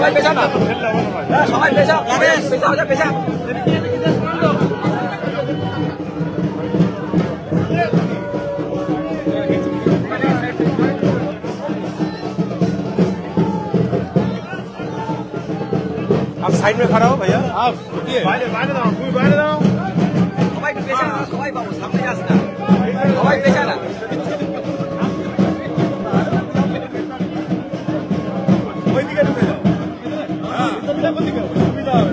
সবাই পেছাও না, সবাই পেছাও, পেছাও যা পেছাও। आप साइड में खड़ा हो भैया, आप বাইরে দাও, তুমি বাইরে দাও। সবাই পেছাও না, সবাই বাবু সামনে যাস না, সবাই পেছাও না। ওইদিকে ঢুকে যাও। হ্যাঁ, সুবিধা হবে, সুবিধা হবে।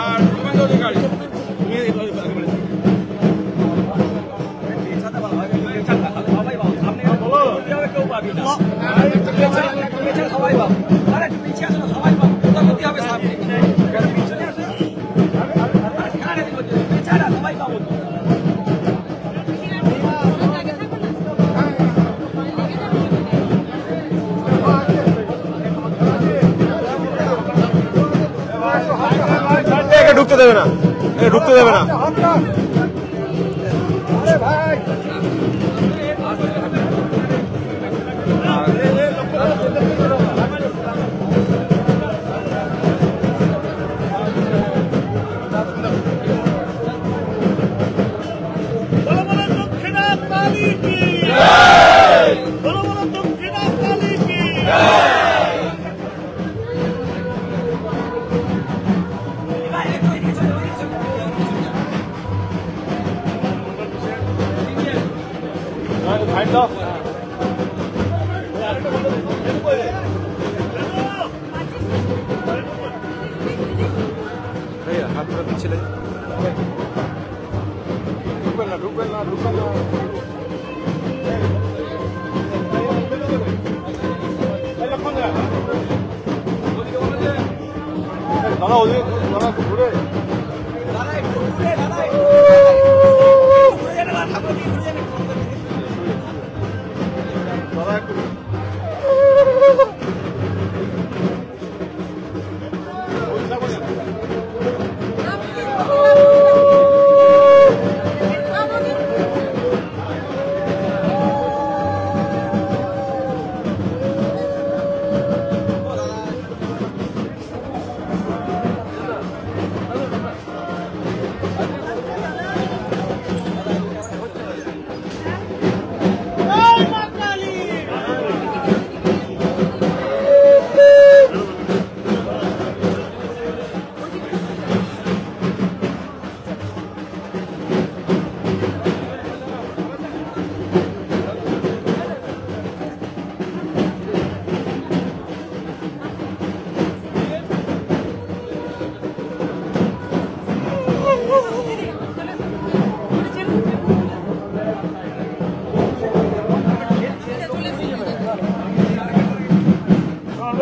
আর সুগন্ধ অধিকারী সবাই বাবু সামনে কেউ পাবি না, সবাই বাবু। আরে পিছিয়ে আসো, সবাই বাবু কোথাও হবে সামনে, পিছনে আসো, পেছাড়া সবাই বাবু। ঢুকতে দেবে না, ঢুকতে দেবে না। हाथ पूरा पीछे ले, ढुकबेल ना दादा ओदिকে দাদা ঘুরে দাদা একটু ঘুরে দাদা একটু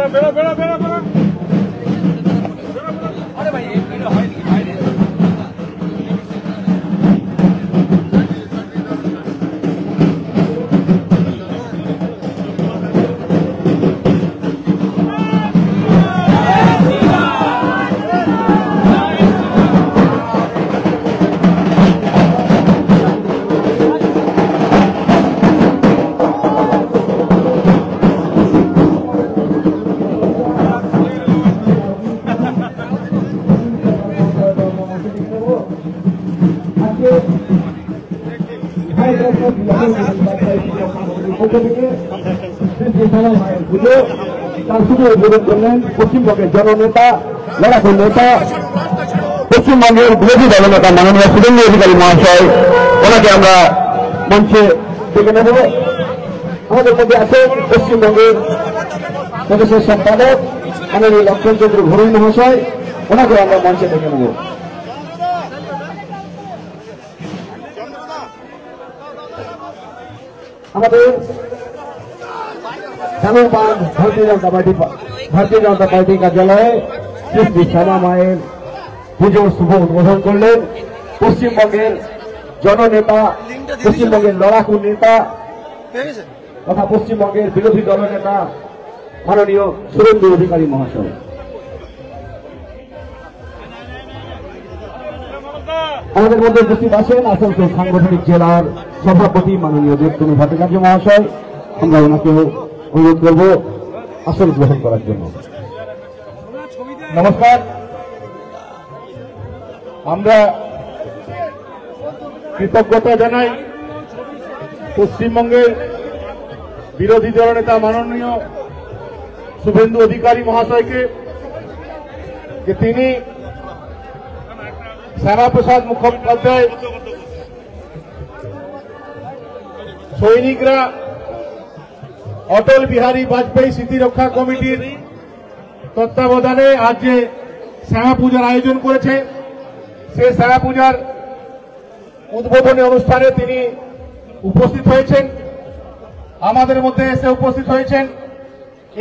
বেড়া বেড়া বেড়া বেড়া। আরে ভাই এই ভিড় হয় নাকি বাইরে? পশ্চিমবঙ্গের জননেতা, লড়াকু নেতা, পশ্চিমবঙ্গের বিরোধী দলনেতা মাননীয় শুভেন্দু অধিকারী মহাশয়, ওনাকে আমরা মঞ্চে ডেকে নেব। আমাদের মধ্যে আছে পশ্চিমবঙ্গের প্রদেশের সম্পাদক মাননীয় লক্ষণ চন্দ্র ঘরুই মহাশয়, ওনাকে আমরা মঞ্চে ডেকে নেব। আমাদের জানুবান ভারতীয় জনতা পার্টি কার্যালয়ে শ্রী শ্যামা মায়ের পুজোর শুভ উদ্বোধন করলেন পশ্চিমবঙ্গের জননেতা, পশ্চিমবঙ্গের লড়াকু নেতা তথা পশ্চিমবঙ্গের বিরোধী দলনেতা মাননীয় শুভেন্দু অধিকারী মহাশয়। আমাদের মধ্যে উপস্থিত আছেন আসানসোল সাংগঠনিক জেলার সভাপতি মাননীয় দেবতনু ভট্টাচার্য মহাশয়। আমরা ওনাকে অনুরোধ করব আসন গ্রহণ করার জন্য। নমস্কার। আমরা কৃতজ্ঞতা জানাই পশ্চিমবঙ্গের বিরোধী দলনেতা মাননীয় শুভেন্দু অধিকারী মহাশয়কে, যে তিনি শ্যামাপ্রসাদ মুখোপাধ্যায় সৈনিকরা অটল বিহারী বাজপেয়ী স্মৃতি রক্ষা কমিটির তত্ত্বাবধানে আজ যে শ্যামা পূজার আয়োজন করেছে, সেই শ্যামা পূজার উদ্বোধনী অনুষ্ঠানে তিনি উপস্থিত হয়েছেন। আমাদের মধ্যে এসে উপস্থিত হয়েছেন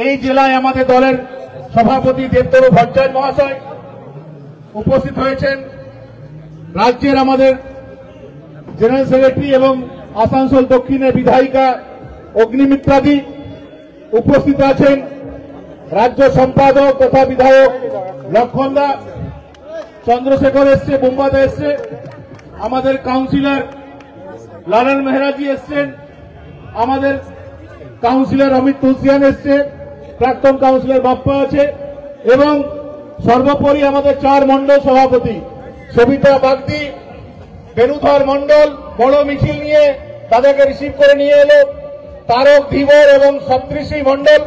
এই জেলায় আমাদের দলের সভাপতি দেবতনু ভট্টাচার্য মহাশয়, উপস্থিত হয়েছেন রাজ্যের আমাদের জেনারেল সেক্রেটারি এবং আসানসোল দক্ষিণের বিধায়িকা অগ্নিমিত্রাদি, উপস্থিত আছেন রাজ্য সম্পাদক তথা বিধায়ক লক্ষণদা, চন্দ্রশেখর এসছে, বোম্বাদা এসছে, আমাদের কাউন্সিলর লালন মেহরাজি এসছেন, আমাদের কাউন্সিলর অমিত তুলসিয়ান এসছে, প্রাক্তন কাউন্সিলর বাপ্পা আছে এবং সর্বোপরি আমাদের 4 মণ্ডল সভাপতি সবিতা বাগদি, বেনুধর মণ্ডল বড় মিছিল নিয়ে তাদেরকে রিসিভ করে নিয়ে এলো, তারক ধীবর এবং সপ্তৃষি মণ্ডল,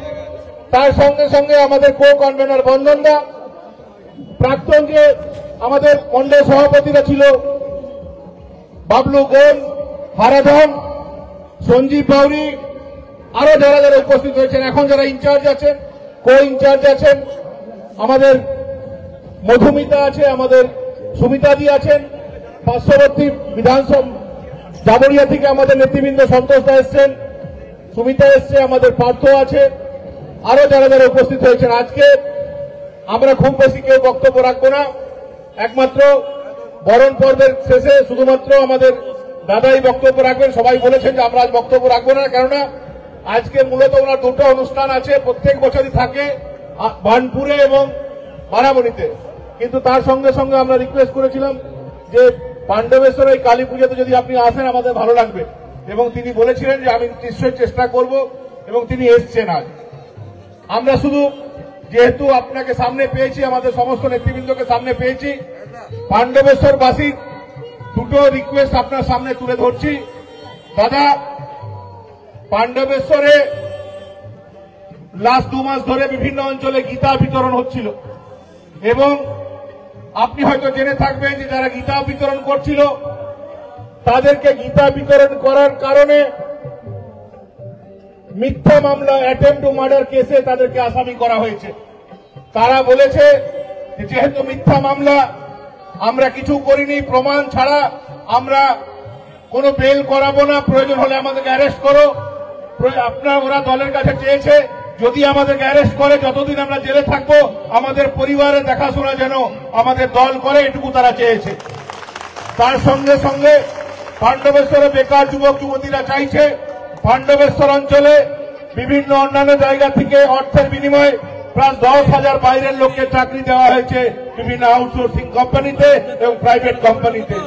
তার সঙ্গে সঙ্গে আমাদের কো কনভেনর বন্দনদা, প্রাক্তন যে আমাদের মণ্ডল সভাপতিরা ছিল বাবলু গোল, হারাধন, সঞ্জীব বাউরি, আরো যারা যারা উপস্থিত হয়েছেন, এখন যারা ইনচার্জ আছেন, কো ইনচার্জ আছেন, আমাদের মধুমিতা আছে, আমাদের সুমিতাদি আছেন, পার্শ্ববর্তী বিধানসভা জাবরিয়া থেকে আমাদের নেতৃবৃন্দ সন্তোষদা এসছেন, সুমিতা এসছে, আমাদের পার্থ আছে, আরো যারা যারা উপস্থিত হয়েছেন। আজকে আমরা খুব বেশি কেউ বক্তব্য রাখবো না, একমাত্র বরণ পর্বের শেষে শুধুমাত্র আমাদের দাদাই বক্তব্য রাখবেন। সবাই বলেছেন যে আমরা আজ বক্তব্য রাখবো না, কেননা আজকে মূলত ওনার 2টো অনুষ্ঠান আছে, প্রত্যেক বছরই থাকে বানপুরে এবং মারামণিতে, কিন্তু তার সঙ্গে সঙ্গে আমরা রিকোয়েস্ট করেছিলাম যে পাণ্ডবেশ্বর এই কালী পুজোতে যদি আপনি আসেন আমাদের ভালো লাগবে, এবং তিনি বলেছিলেন যে আমি নিশ্চয়ই চেষ্টা করব, এবং তিনি এসছেন আজ। আমরা শুধু যেহেতু আপনাকে সামনে পেয়েছি, আমাদের সমস্ত নেতৃবৃন্দকে সামনে পেয়েছি, পাণ্ডবেশ্বরবাসীর 2টো রিকোয়েস্ট আপনার সামনে তুলে ধরছি। দাদা, পাণ্ডবেশ্বরে লাস্ট 2 মাস ধরে বিভিন্ন অঞ্চলে গীতা বিতরণ হচ্ছিল, এবং আপনি হয়তো জেনে থাকবেন যে যারা গীতা বিতরণ করছিল তাদেরকে গীতা বিতরণ করার কারণে মিথ্যা মামলা, অ্যাটেম্প টু মার্ডার কেসে তাদেরকে আসামি করা হয়েছে। তারা বলেছে যে যেহেতু মিথ্যা মামলা, আমরা কিছু করিনি, প্রমাণ ছাড়া আমরা কোনো বেল করাবো না, প্রয়োজন হলে আমাদেরকে অ্যারেস্ট করো। ওরা দলের কাছে চেয়েছে যদি আমাদেরকে অ্যারেস্ট করে, যতদিন আমরা জেলে থাকবো আমাদের পরিবারের দেখাশোনা যেন আমাদের দল করে, এটুকু তারা চেয়েছে। তার সঙ্গে সঙ্গে পাণ্ডবেশ্বরে বেকার যুবক যুবতীরা চাইছে পাণ্ডবেশ্বর অঞ্চলে বিভিন্ন অন্যান্য জায়গা থেকে অর্থের বিনিময়ে প্রায় 10,000 বাইরের লোককে চাকরি দেওয়া হয়েছে বিভিন্ন আউটসোর্সিং কোম্পানিতে এবং প্রাইভেট কোম্পানিতে।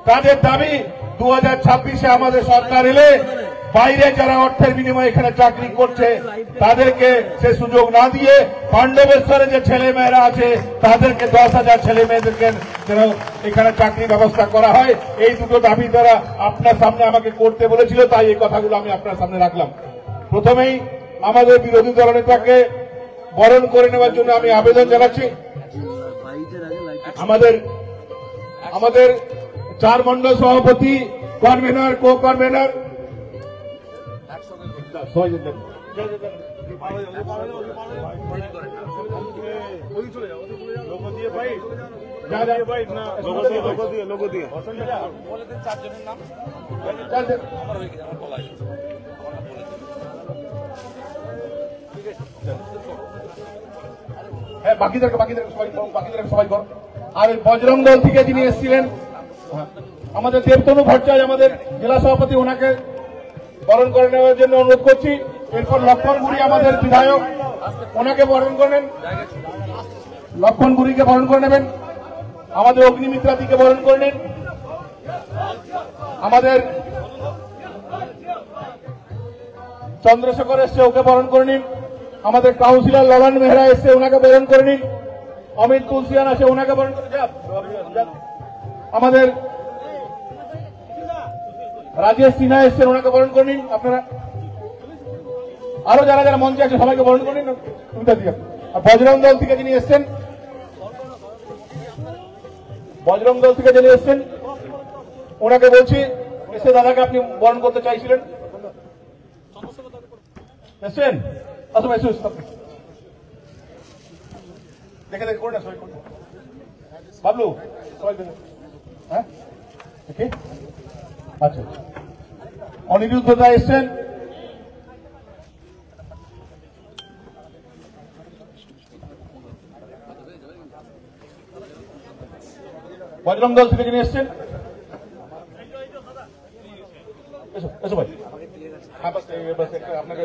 তাদের দাবি 2026-এ আমাদের সরকার এলে বাইরে যারা অর্থের বিনিময়ে এখানে চাকরি করছে তাদেরকে সে সুযোগ না দিয়ে পাণ্ডবেশ্বরে যে ছেলে মেয়েরা আছে তাদেরকে 10,000 ছেলে মেয়েদেরকে যেন এখানে চাকরির ব্যবস্থা করা হয়। এই 2টো দাবি তারা আপনার সামনে আমাকে করতে বলেছিল, তাই এই কথাগুলো আমি আপনার সামনে রাখলাম। প্রথমেই আমাদের বিরোধী দলনেতাকে বরণ করে নেওয়ার জন্য আমি আবেদন জানাচ্ছি। আমাদের 4 মণ্ডল সভাপতি, কনভেনর, কো কনভেনর, বাকিদেরকে সবাই কর। আর বজরং দল থেকে যিনি এসেছিলেন আমাদের দেবতনু ভট্টাচার্য, আমাদের জেলা সভাপতি, ওনাকে বরণ করে নেওয়ার জন্য অনুরোধ করছি। এরপর লক্ষণগুড়ি আমাদের বিধায়ক, ওনাকে বরণ করবেন, লক্ষণগুড়িকে বরণ করে নেবেন, আমাদের অগ্নিমিত্রাদিকে বরণ করে নেন। আমাদের চন্দ্রশেখর এসছে, ওকে বরণ করে নিন। আমাদের কাউন্সিলর ললন মেহরা এসছে, ওনাকে বরণ করে নিন। অমিত তুলসিয়ান আছে, ওনাকে বরণ করে যান। আমাদের রাজেশ সিনহা এসছেন, ওনাকে বরণ করে নিন। আপনারা আরো যারা যারা মঞ্চে আছে সবাইকে বরণ করে নিন। আর বজরং দল থেকে যিনি এসছেন, বজরং দল থেকে যিনি এসছেন ওনাকে বলছি, এসে দাদাকে আপনি বরণ করতে চাইছিলেন, এসছেন? আসুন এসে দেখে দেখে করে না সবাই করে। বাবলু সবাই দেখে, হ্যাঁ আচ্ছা। অনিরুদ্ধ দা এসছেন, বজরং দল থেকে যিনি এসছেন, এসো এসো ভাই। হ্যাঁ বাস আপনাকে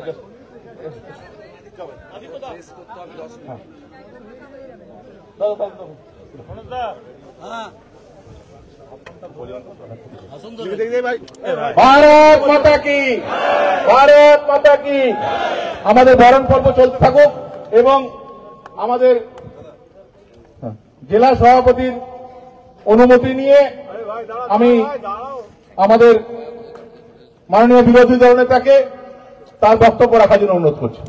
ভারত মাতা কি, ভারত মাতা কি। আমাদের বরণ পর্ব চলতে থাকুক এবং আমাদের জেলা সভাপতির অনুমতি নিয়ে আমি আমাদের মাননীয় বিরোধী দলনেতাকে তার বক্তব্য রাখার জন্য অনুরোধ করছি।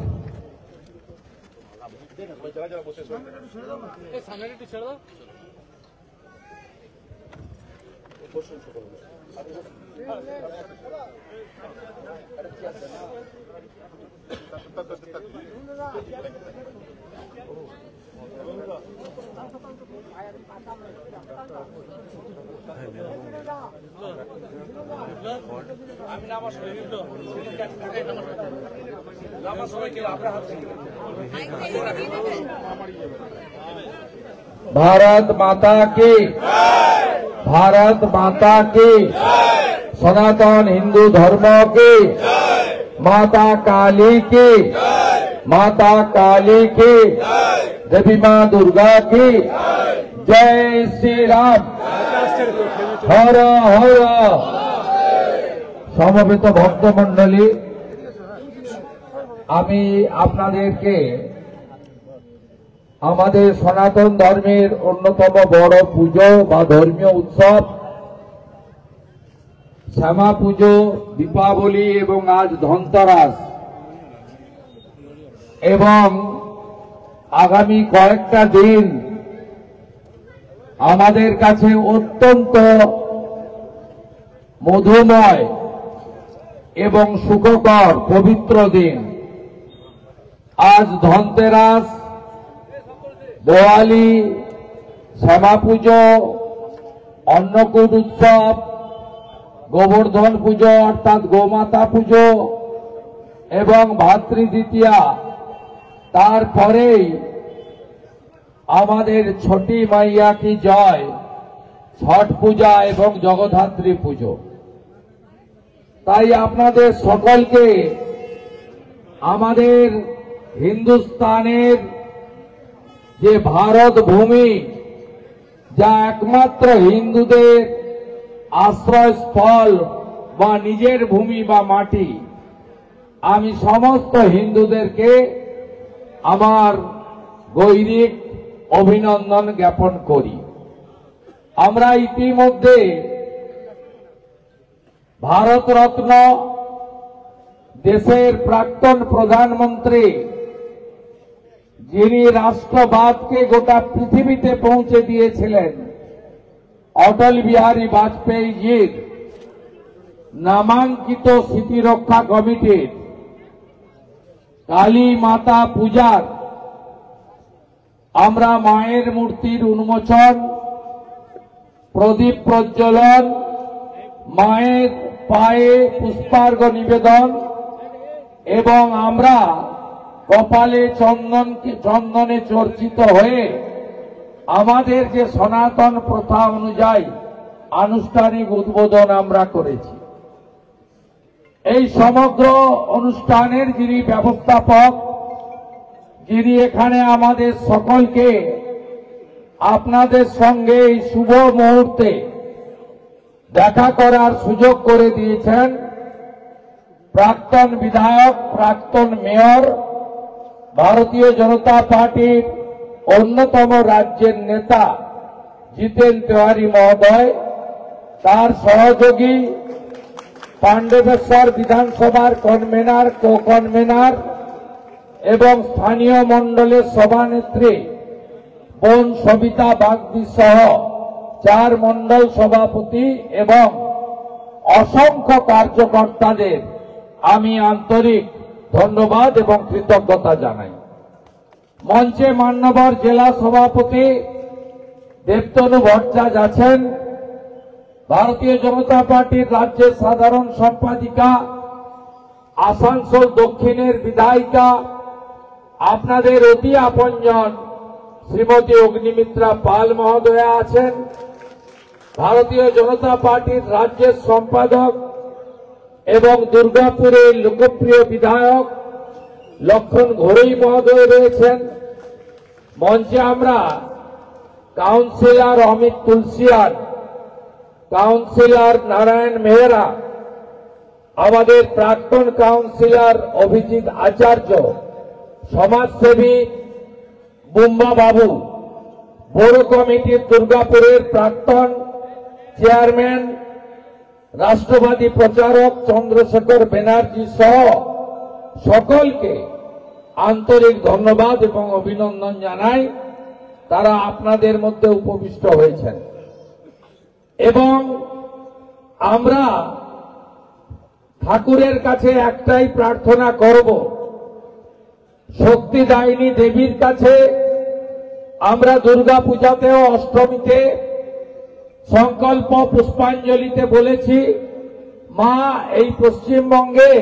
भारत माता की, भारत माता की, सनातन हिंदू धर्म की, माता काली की, माता काली की, देवी मां दुर्गा की जय श्री राम। हर हर। समवेत भक्तमंडली, আমি আপনাদেরকে আমাদের সনাতন ধর্মের অন্যতম বড় পুজো বা ধর্মীয় উৎসব শ্যামা পুজো, দীপাবলি এবং আজ ধনতেরাস এবং আগামী কয়েকটা দিন আমাদের কাছে অত্যন্ত মধুময় এবং সুখকর পবিত্র দিন। আজ ধনতেরাস, দিওয়ালি, শ্যামা পুজো, অন্নকূট উৎসব, গোবর্ধন পুজো অর্থাৎ গোমাতা পুজো এবং ভাতৃদ্বিতীয়া, তারপরেই আমাদের ছটি মাইয়া কি জয়, ছট পূজা এবং জগদ্ধাত্রী পুজো। তাই আপনাদের সকলকে আমাদের হিন্দুস্তানের যে ভারত ভূমি, যা একমাত্র হিন্দুদের আশ্রয়স্থল বা নিজের ভূমি বা মাটি, আমি সমস্ত হিন্দুদেরকে আমার গৈরিক অভিনন্দন জ্ঞাপন করি। আমরা ইতিমধ্যে ভারতরত্ন দেশের প্রাক্তন প্রধানমন্ত্রী, যিনি রাষ্ট্রবাদকে গোটা পৃথিবীতে পৌঁছে দিয়েছিলেন, অটল বিহারী বাজপেয়ীজির নামাঙ্কিত স্মৃতিরক্ষা কমিটির কালী মাতা পূজার আমরা মায়ের মূর্তির উন্মোচন, প্রদীপ প্রজ্বলন, মায়ের পায়ে পুষ্পার্ঘ্য নিবেদন এবং আমরা কপালে চন্দনে চর্চিত হয়ে আমাদের যে সনাতন প্রথা অনুযায়ী আনুষ্ঠানিক উদ্বোধন আমরা করেছি। এই সমগ্র অনুষ্ঠানের যিনি ব্যবস্থাপক, যিনি এখানে আমাদের সকলকে আপনাদের সঙ্গে এই শুভ মুহূর্তে দেখা করার সুযোগ করে দিয়েছেন প্রাক্তন বিধায়ক, প্রাক্তন মেয়র, ভারতীয় জনতা পার্টির অন্যতম রাজ্যের নেতা জিতেন তিওয়ারি মহোদয়, তার সহযোগী পাণ্ডবেশ্বর বিধানসভার কনভেনার, কো কনভেনার এবং স্থানীয় মণ্ডলের সভানেত্রী বোন সবিতা বাগদি সহ 4 মণ্ডল সভাপতি এবং অসংখ্য কার্যকর্তাদের আমি আন্তরিক ধন্যবাদ এবং কৃতজ্ঞতা জানাই। মঞ্চে মান্যবর জেলা সভাপতি দেবতনু ভট্টাচার্য আছেন, ভারতীয় জনতা পার্টির রাজ্যের সাধারণ সম্পাদিকা, আসানসোল দক্ষিণের বিধায়িকা, আপনাদের অতি আপনজন শ্রীমতী অগ্নিমিত্রা পাল মহোদয়া আছেন, ভারতীয় জনতা পার্টির রাজ্যের সম্পাদক এবং দুর্গাপুরের লোকপ্রিয় বিধায়ক লক্ষণ ঘোড়ই মহোদয় রয়েছেন। মঞ্চে আমরা কাউন্সিলর অমিত তুলসিয়ান, কাউন্সিলর নারায়ণ মেহরা, আমাদের প্রাক্তন কাউন্সিলর অভিজিৎ আচার্য, সমাজসেবী বুম্বা বাবু, বড় কমিটির দুর্গাপুরের প্রাক্তন চেয়ারম্যান রাষ্ট্রবাদী প্রচারক চন্দ্রশেখর ব্যানার্জি সহ সকলকে আন্তরিক ধন্যবাদ এবং অভিনন্দন জানাই। তারা আপনাদের মধ্যে উপবিষ্ট হয়েছেন এবং আমরা ঠাকুরের কাছে একটাই প্রার্থনা করব, শক্তিদায়িনী দেবীর কাছে আমরা দুর্গা পূজাতেও অষ্টমীতে সংকল্প পুষ্পাঞ্জলিতে বলেছি, মা এই পশ্চিমবঙ্গে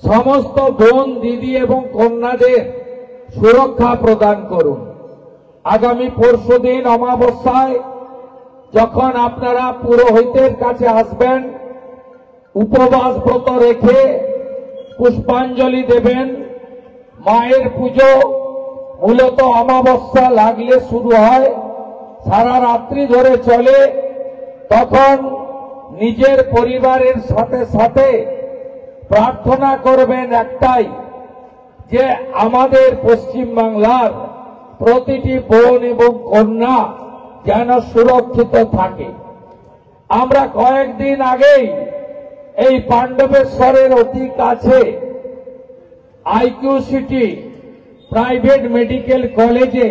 সমস্ত বোন, দিদি এবং কন্যাদের সুরক্ষা প্রদান করুন। আগামী পরশুদিন অমাবস্যায় যখন আপনারা পুরোহিতের কাছে আসবেন, উপবাস ব্রত রেখে পুষ্পাঞ্জলি দেবেন। মায়ের পুজো মূলত অমাবস্যা লাগলে শুরু হয়, সারা রাত্রি ধরে চলে। তখন নিজের পরিবারের সাথে সাথে প্রার্থনা করবেন একটাই, যে আমাদের পশ্চিমবাংলার প্রতিটি বোন এবং কন্যা যেন সুরক্ষিত থাকে। আমরা কয়েকদিন আগেই এই পাণ্ডবেশ্বরের অতি কাছে আইকিউ সিটি প্রাইভেট মেডিকেল কলেজে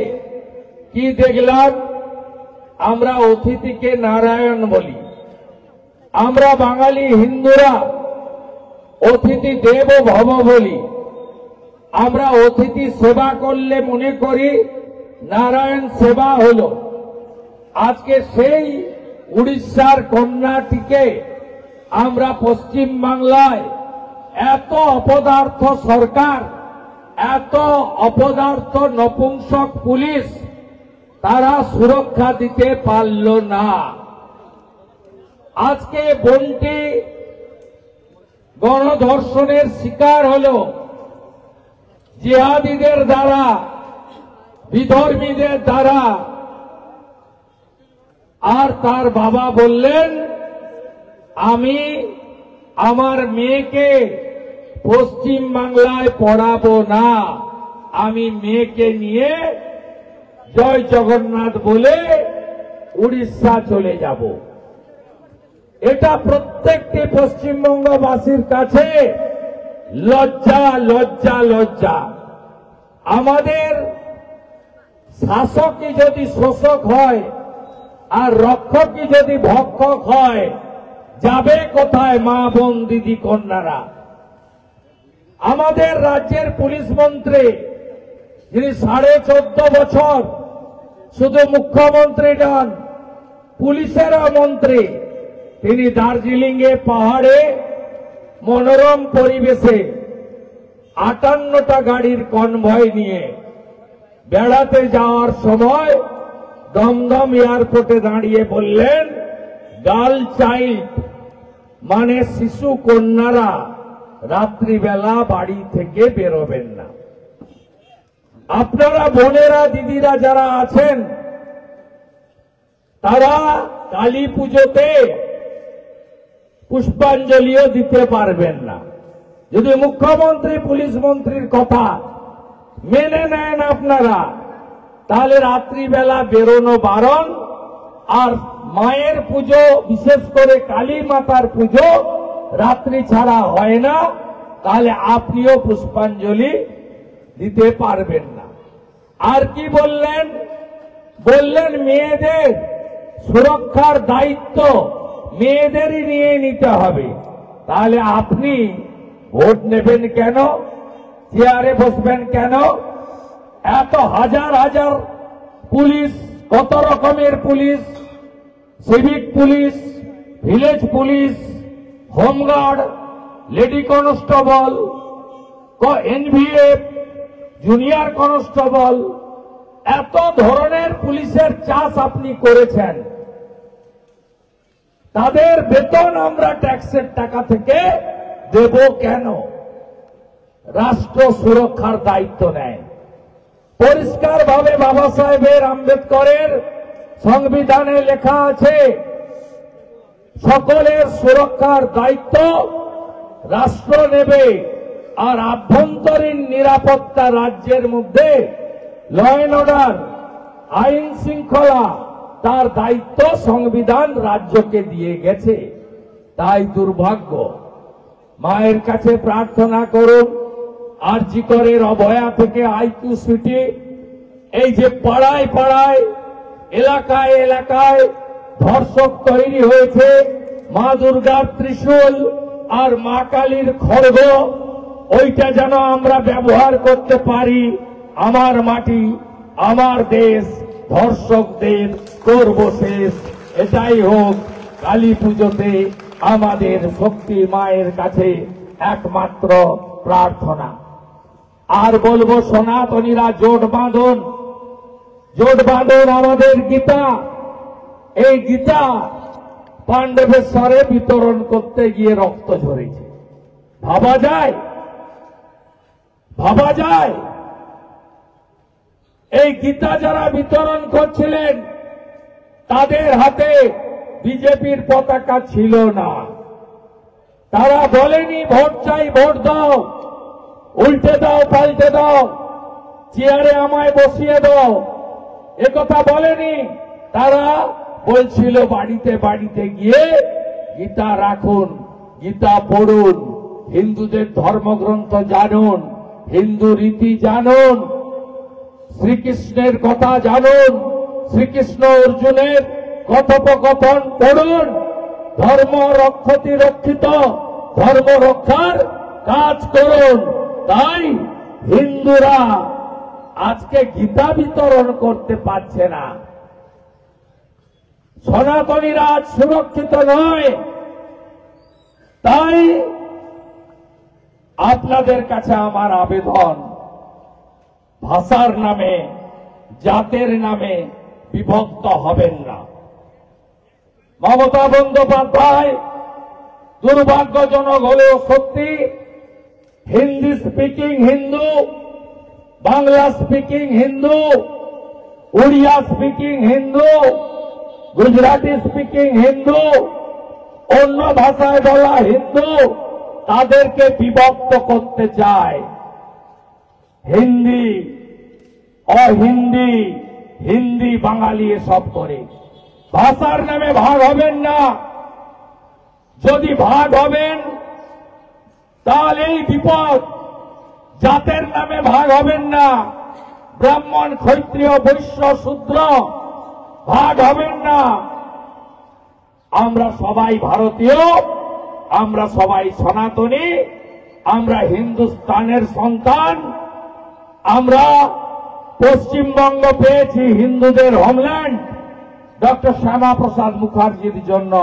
কি দেখলাম, আমরা অতিথিকে নারায়ণ বলি। আমরা বাঙালি হিন্দুরা অতিথি দেব ভব বলি। আমরা অতিথি সেবা করলে মনে করি নারায়ণ সেবা হলো। আজকে সেই উড়িষ্যার কন্যাটিকে আমরা পশ্চিম বাংলায় এত অপদার্থ সরকার, এত অপদার্থ নপুংসক পুলিশ, তারা সুরক্ষা দিতে পারল না। আজকে বোনটি গণধর্ষণের শিকার হল জিহাদিদের দ্বারা, বিধর্মীদের দ্বারা। আর তার বাবা বললেন, আমি আমার মেয়েকে পশ্চিম বাংলায় পড়াবো না, আমি মেয়েকে নিয়ে জয় জগন্নাথ বলে উড়িষ্যা চলে যাব। এটা প্রত্যেকটি পশ্চিমবঙ্গবাসীর কাছে লজ্জা, লজ্জা, লজ্জা। আমাদের শাসকই যদি শোষক হয় আর রক্ষকই যদি ভক্ষক হয়, যাবে কোথায় মা, বোন, দিদি, কন্যারা? আমাদের রাজ্যের পুলিশ মন্ত্রী, যিনি 14.5 বছর শুধু মুখ্যমন্ত্রী নন, পুলিশেরও মন্ত্রী, তিনি দার্জিলিংয়ে পাহাড়ে মনোরম পরিবেশে 58টা গাড়ির কনভয় নিয়ে বেড়াতে যাওয়ার সময় দমদম এয়ারপোর্টে দাঁড়িয়ে বললেন, গার্ল চাইল্ড মানে শিশু কন্যারা রাত্রিবেলা বাড়ি থেকে বেরোবেন না। আপনারা বোনেরা, দিদিরা যারা আছেন, তারা কালী পুজোতে পুষ্পাঞ্জলিও দিতে পারবেন না। যদি মুখ্যমন্ত্রী পুলিশ মন্ত্রীর কথা মেনে নেন আপনারা, তাহলে রাত্রিবেলা বেরোনো বারণ, আর মায়ের পুজো বিশেষ করে কালী মাতার পুজো রাত্রি ছাড়া হয় না, তাহলে আপনিও পুষ্পাঞ্জলি দিতে পারবেন না। আর কি বললেন? বললেন মেয়েদের সুরক্ষার দায়িত্ব মেয়েদেরই নিয়ে নিতে হবে। তাহলে আপনি ভোট নেবেন কেন? চেয়ারে বসবেন কেন? এত হাজার হাজার পুলিশ, কত রকমের police, civic police, village police, home guard, lady constable, NVF, junior constable, এত ধরনের পুলিশের চাষ আপনি করেছেন। তাদের বেতন আমরা ট্যাক্সের টাকা থেকে দেব কেন? রাষ্ট্র সুরক্ষার দায়িত্ব নেয়। পরিষ্কারভাবে বাবা সাহেবের আম্বেদকরের সংবিধানে লেখা আছে, সকলের সুরক্ষার দায়িত্ব রাষ্ট্র নেবে, আর আভ্যন্তরীণ নিরাপত্তা রাজ্যের মধ্যে ল অ্যান্ড অর্ডার, আইন শৃঙ্খলা, তার দায়িত্ব সংবিধান রাজ্যকে দিয়ে গেছে। তাই দুর্ভাগ্য। মায়ের কাছে প্রার্থনা করুন, আরজি করের অভয়া থেকে আইকিউ সিটি, এই যে পাড়ায় পাড়ায়, এলাকায় এলাকায় ধর্ষক তৈরি হয়েছে, মা দুর্গার ত্রিশূল আর মা কালীর খড়গ, ওইটা যেন আমরা ব্যবহার করতে পারি। আমার মাটি, আমার দেশ, ধর্ষকদের করব শেষ, এটাই হোক কালী পুজোতে আমাদের শক্তি মায়ের কাছে একমাত্র প্রার্থনা। আর বলবো সনাতনীরা জোট বাঁধন, জোট বাঁধন আমাদের গীতা। এই গীতা পাণ্ডবেশ্বরে বিতরণ করতে গিয়ে রক্ত ঝরেছে। ভাবা যায়? ভাবা যায়? এই গীতা যারা বিতরণ করছিলেন তাদের হাতে বিজেপির পতাকা ছিল না। তারা বলেনি ভোট চাই, ভোট দাও, উল্টে দাও, পাল্টে দাও, চেয়ারে আমায় বসিয়ে দাও, একথা বলেনি। তারা বলছিল বাড়িতে বাড়িতে গিয়ে গীতা রাখুন, গীতা পড়ুন, হিন্দুদের ধর্মগ্রন্থ জানুন, হিন্দু রীতি জানুন, শ্রীকৃষ্ণের কথা জানুন, শ্রীকৃষ্ণ অর্জুনের কথোপকথন পড়ুন। ধর্ম রক্ষতি রক্ষিত, ধর্ম রক্ষার কাজ করুন। তাই হিন্দুরা আজকে গীতা বিতরণ করতে পারছে না। সনাতনীরা আজ সুরক্ষিত নয়। তাই আপনাদের কাছে আমার আবেদন, ভাষার নামে, জাতের নামে বিভক্ত হবেন না। মমতা বন্দ্যোপাধ্যায় দুর্ভাগ্যজনক হলেও সত্যি, হিন্দি স্পিকিং হিন্দু, বাংলা স্পিকিং হিন্দু, উড়িয়া স্পিকিং হিন্দু, গুজরাটি স্পিকিং হিন্দু, অন্য ভাষায় বলা হিন্দু, তাদেরকে বিভক্ত করতে চায়। হিন্দি, অহিন্দি, হিন্দি বাঙালি এসব করে। ভাষার নামে ভাগ হবেন না। যদি ভাগ হবেন তাহলেই বিপদ। জাতের নামে ভাগ হবেন না। ব্রাহ্মণ, ক্ষত্রিয়, বৈশ্য, শূদ্র ভাগ হবেন না। আমরা সবাই ভারতীয়, আমরা সবাই সনাতনী, আমরা হিন্দুস্তানের সন্তান। আমরা পশ্চিমবঙ্গ পেয়েছি হিন্দুদের হোমল্যান্ড ডক্টর শ্যামা প্রসাদ মুখার্জির জন্য।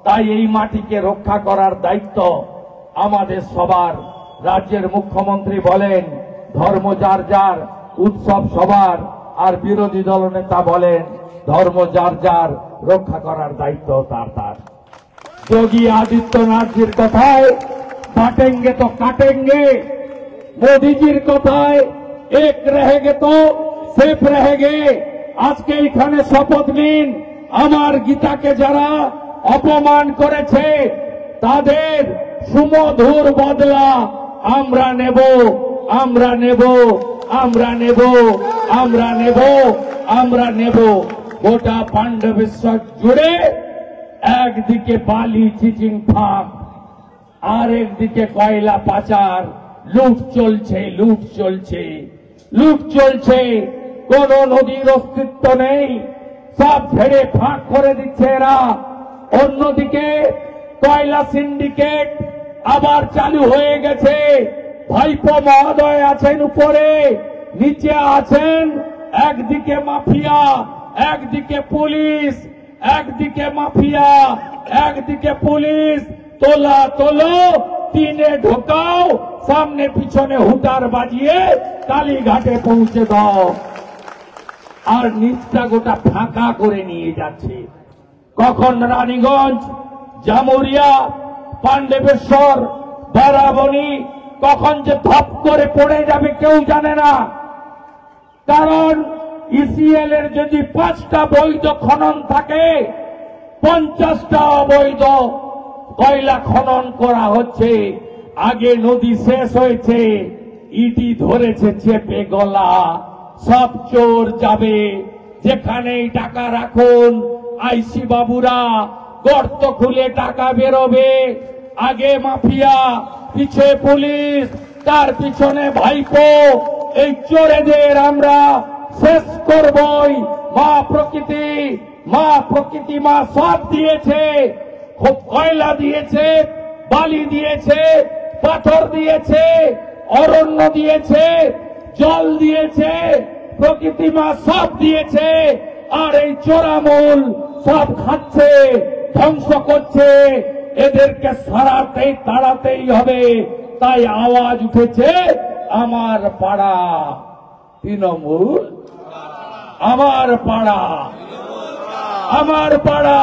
তাই এই মাটিকে রক্ষা করার দায়িত্ব আমাদের সবার। রাজ্যের মুখ্যমন্ত্রী বলেন ধর্ম যার যার, উৎসব সবার, আর বিরোধী দলনেতা বলেন ধর্ম যার যার, রক্ষা করার দায়িত্ব তার তার। যোগী আদিত্যনাথজির কথায় বাটেঙ্গে তো কাটেঙ্গে, মোদীজির কথায় এক রহেগে তো সেফ রহেগে। আজকে এখানে শপথ নিন, আমার গীতাকে যারা অপমান করেছে তাদের সুমধুর বদলা আমরা নেব, আমরা নেব, আমরা নেব, আমরা নেব, আমরা নেব। গোটা পাণ্ডবেশ্বর জুড়ে একদিকে বালি চিচিং ফাঁক, আর একদিকে কয়লা পাচার, লুট চলছে, লুট চলছে, লুট চলছে। কোন নদীর অস্তিত্ব নেই, সব ছেড়ে ফাঁক করে দিচ্ছে এরা। অন্যদিকে কয়লা সিন্ডিকেট আবার চালু হয়ে গেছে। ভাইপো মহোদয় আছেন উপরে, নিচে আছেন একদিকে মাফিয়া, একদিকে পুলিশ, একদিকে মাফিয়া, একদিকে পুলিশ। তোলা তোলো, টিনে ঢোকাও, সামনে পিছনে হুটার বাজিয়ে কালীঘাটে পৌঁছে দাও। আর নিচটা গোটা ফাঁকা করে নিয়ে যাচ্ছে। কখন রানীগঞ্জ, জামুরিয়া, পাণ্ডবেশ্বর, বেড়াবনি কখন যে ধপ করে পড়ে যাবে কেউ জানে না। কারণ ইসিএল এর যদি 5টা বৈধ খনন থাকে, 50টা অবৈধ কয়লা খনন করা হচ্ছে। আগে নদী শেষ হয়েছে, ইটি ধরেছে চেপে গলা। সব চোর যাবে, যেখানেই টাকা রাখুন, আইসি বাবুরা গর্ত খুলে টাকা বেরোবে। আগে মাফিয়া, পিছে পুলিশ, তার পিছনে ভাইপো। এই চোরেদের আমরা শেষ করবই। মা প্রকৃতি, মা প্রকৃতি, মা সব দিয়েছে। খুব কয়লা দিয়েছে, বালি দিয়েছে, পাথর দিয়েছে, অরণ্য দিয়েছে, জল দিয়েছে, প্রকৃতি মা সব দিয়েছে। আর এই চোরামূল সব খাচ্ছে, ধ্বংস করছে। এদেরকে সরাতেই তাড়াতেই হবে। তাই আওয়াজ উঠেছে, আমার পাড়া তৃণমূল, আমার পাড়া, আমার পাড়া,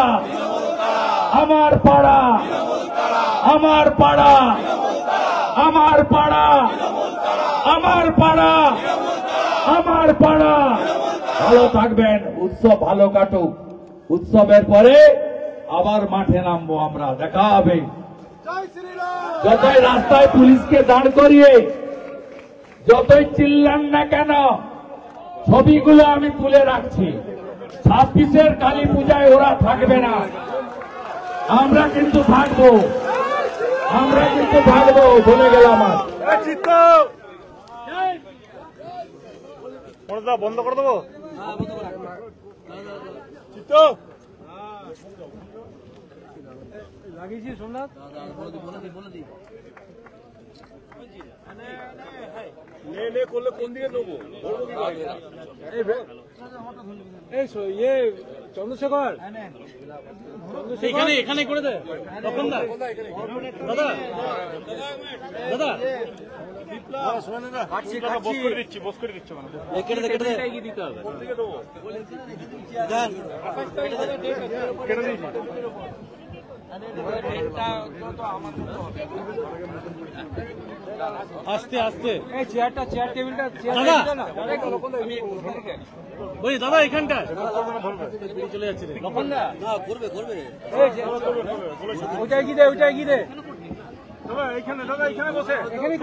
আমার পাড়া, আমার পাড়া, আমার পাড়া, আমার পাড়া, আমার পাড়া। ভালো থাকবেন, উৎসব ভালো কাটুক। উৎসবের পরে আবার মাঠে নামবো আমরা, দেখা হবে। যতই রাস্তায় পুলিশকে দাঁড় করিয়ে যতই চিল্লান না কেন, ছবিগুলো আমি তুলে রাখছি। 26-এর কালী পূজায় ওরা থাকবে না, আমরা কিন্তু থাকবো, আমরা কিন্তু থাকবো, বলে গেলাম। বন্ধ করে দেবো চিত্ত লাগিয়েছি সোমনাথ। নে করলে কোন দিকে নেবো? এই ইয়ে চন্দ্রশেখর, এখানে এখানে করে দে। তখন দাদা দাদা বস করে দিচ্ছি, বস করে দিচ্ছি। কেটে দিতে হবে, কেটে দিচ্ছি। আস্তে আস্তে চেয়ার টেবিলটা ওই দাদা এখানটা চলে যাচ্ছে। ওইটাই কি দে, ওইটাই কি দে দাদা, এখানে বসে এখানে